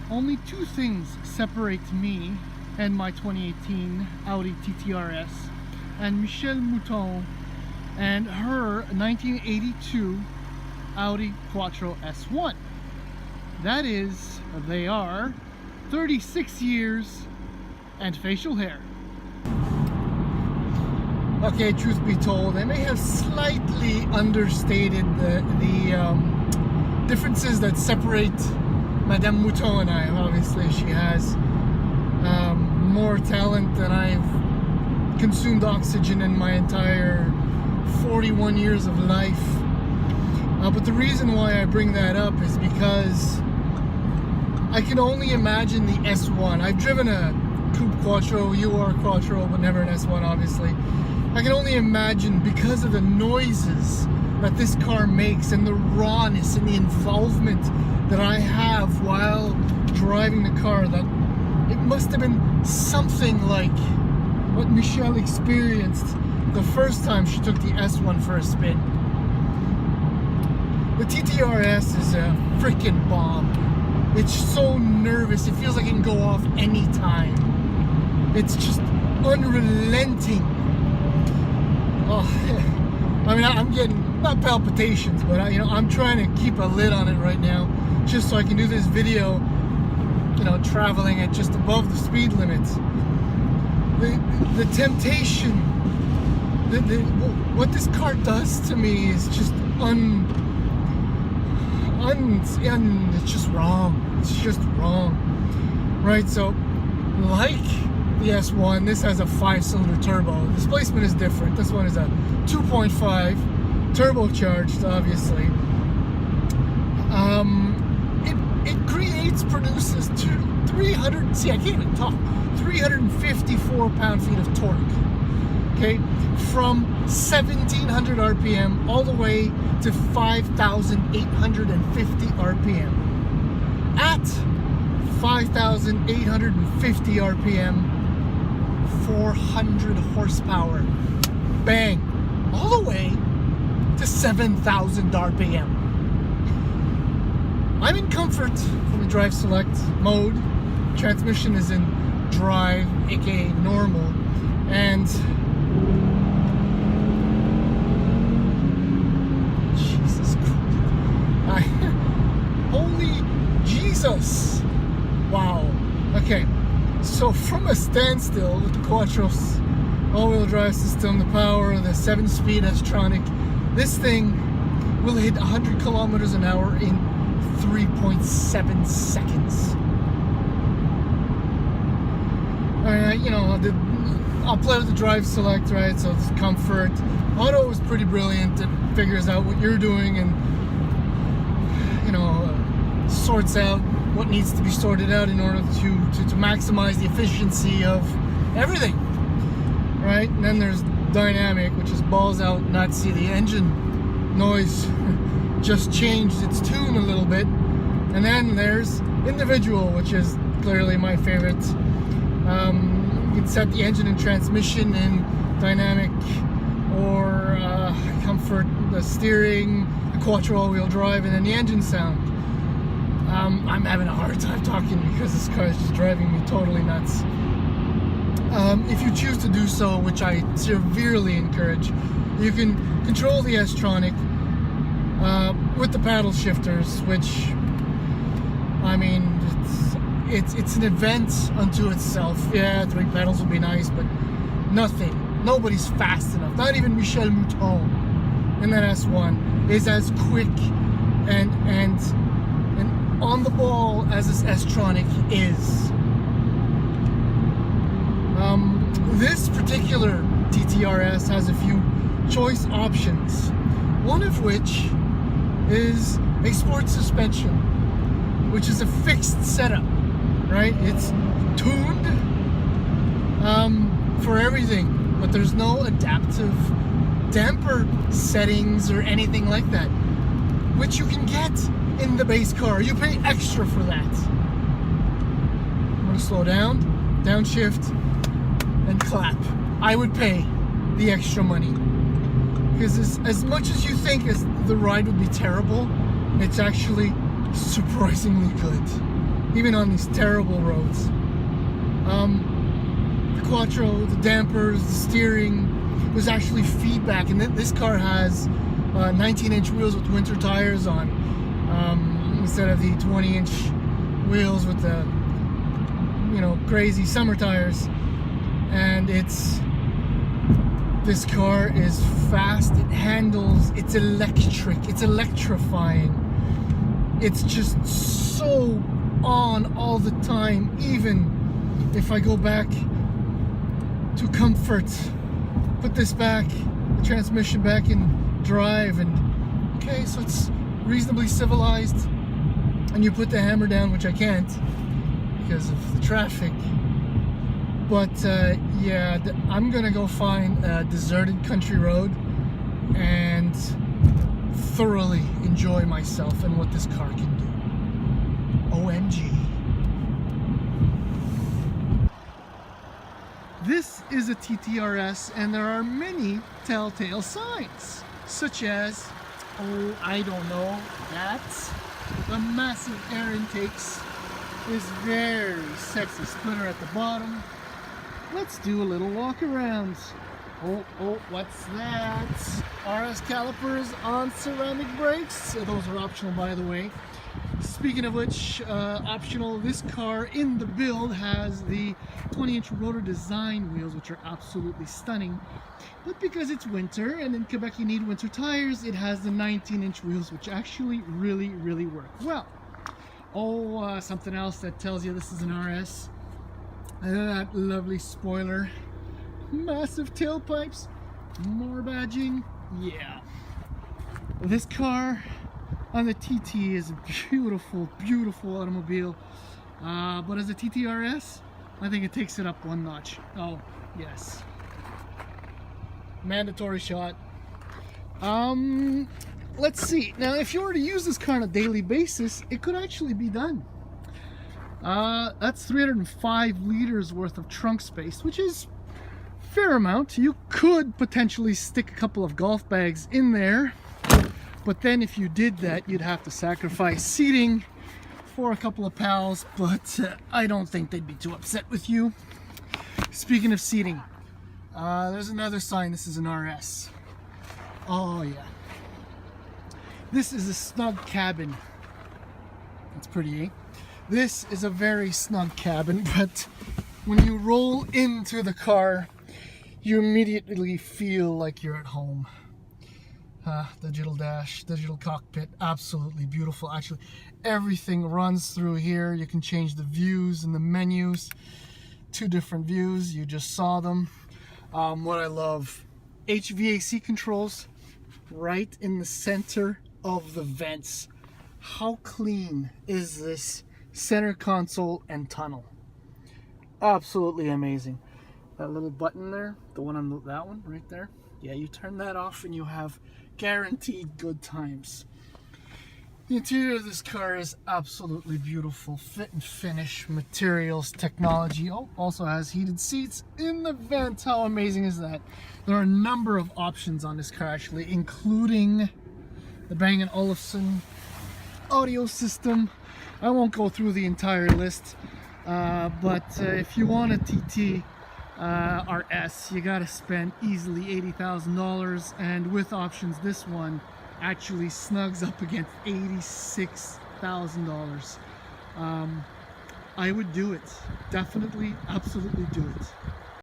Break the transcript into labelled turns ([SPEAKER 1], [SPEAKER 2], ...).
[SPEAKER 1] Only two things separate me and my 2018 Audi TT RS and Michelle Mouton and her 1982 Audi Quattro S1. That is, they are 36 years and facial hair. Okay, truth be told, I may have slightly understated the differences that separate Madame Mouton and I. Obviously, she has more talent than I've consumed oxygen in my entire 41 years of life. But the reason why I bring that up is because I can only imagine the S1. I've driven a Coupe Quattro, UR Quattro, but never an S1, obviously. I can only imagine, because of the noises that this car makes and the rawness and the involvement that I have while driving the car, that it must have been something like what Michelle experienced the first time she took the S1 for a spin. The TT RS is a freaking bomb. It's so nervous, it feels like it can go off anytime. It's just unrelenting. Oh, I mean, I'm getting, not palpitations, but I'm trying to keep a lid on it right now, just so I can do this video, traveling at just above the speed limits. The temptation, what this car does to me is just it's just wrong. It's just wrong, right? So, like the S1, this has a 5-cylinder turbo. The displacement is different. This one is a 2.5 turbocharged, obviously. It produces 354 pound-feet of torque. Okay, from 1700 RPM all the way to 5,850 RPM. At 5,850 RPM, 400 horsepower. Bang! All the way to 7,000 RPM. I'm in comfort from the drive select mode. Transmission is in drive, aka normal, and Jesus Christ. Holy Jesus! Wow. Okay, so from a standstill with the Quattro's all-wheel drive system, the power of the 7-speed S-tronic, this thing will hit 100 kilometers an hour in 3.7 seconds. I'll play with the drive select, right? So it's comfort. Auto is pretty brilliant. It figures out what you're doing and sorts out what needs to be sorted out in order to maximize the efficiency of everything, right? And then there's dynamic, which is balls out, nuts. See, the engine noise just changed its tune a little bit. And then there's individual, which is clearly my favorite. You can set the engine and transmission in dynamic or comfort, the steering, the Quattro all-wheel drive, and then the engine sound. I'm having a hard time talking because this car is just driving me totally nuts. If you choose to do so, which I severely encourage, you can control the S-tronic with the paddle shifters, which, I mean, it's an event unto itself. Yeah, 3 pedals would be nice, but nobody's fast enough. Not even Michelle Mouton in that S1 is as quick and on the ball as this S-tronic is. This particular TT RS has a few choice options, one of which is a sport suspension, which is a fixed setup, right? It's tuned for everything, but there's no adaptive damper settings or anything like that, which you can get in the base car. You pay extra for that. I'm gonna slow down, downshift, and clap. I would pay the extra money, because as much as you think the ride would be terrible, it's actually surprisingly good. even on these terrible roads. The quattro, the dampers, the steering, there's actually feedback, and this car has 19-inch wheels with winter tires on, instead of the 20-inch wheels with the, you know, crazy summer tires. And this car is fast, it handles, it's electric, it's electrifying. It's just so on all the time. Even if I go back to comfort, put this back, the transmission back in drive, and okay, so it's reasonably civilized, and you put the hammer down, which I can't because of the traffic. But yeah, I'm gonna go find a deserted country road and thoroughly enjoy myself and what this car can do. OMG. This is a TT RS, and there are many telltale signs, such as, oh, I don't know, that the massive air intakes is very sexy splitter at the bottom. Let's do a little walk around. Oh, what's that? RS calipers on ceramic brakes. Those are optional, by the way. Speaking of which, optional, this car in the build has the 20-inch rotor design wheels, which are absolutely stunning. But because it's winter, and in Quebec you need winter tires, it has the 19-inch wheels, which actually really, really work well. Oh, something else that tells you this is an RS. That lovely spoiler, massive tailpipes, more badging. Yeah, this car on the TT is a beautiful, beautiful automobile, but as a TT RS, I think it takes it up one notch. Oh yes, mandatory shot. Let's see, now if you were to use this car on a daily basis, it could actually be done. That's 305 liters worth of trunk space, which is a fair amount. You could potentially stick a couple of golf bags in there, but then if you did that, you'd have to sacrifice seating for a couple of pals, but I don't think they'd be too upset with you. Speaking of seating, there's another sign this is an RS. Oh yeah. This is a snug cabin. That's pretty, eh? This is a very snug cabin, but when you roll into the car, you immediately feel like you're at home. Digital dash, digital cockpit, absolutely beautiful. Actually, everything runs through here. You can change the views and the menus. 2 different views, you just saw them. What I love, HVAC controls right in the center of the vents. How clean is this center console and tunnel? Absolutely amazing. That little button there, the one on that one right there, yeah, you turn that off and you have guaranteed good times. The interior of this car is absolutely beautiful. Fit and finish, materials, technology. Oh, also has heated seats in the vent. How amazing is that? There are a number of options on this car actually, including the Bang & Olufsen audio system. I won't go through the entire list, but if you want a TT RS, you gotta spend easily $80,000, and with options, this one actually snugs up against $86,000. I would do it. Definitely, absolutely do it.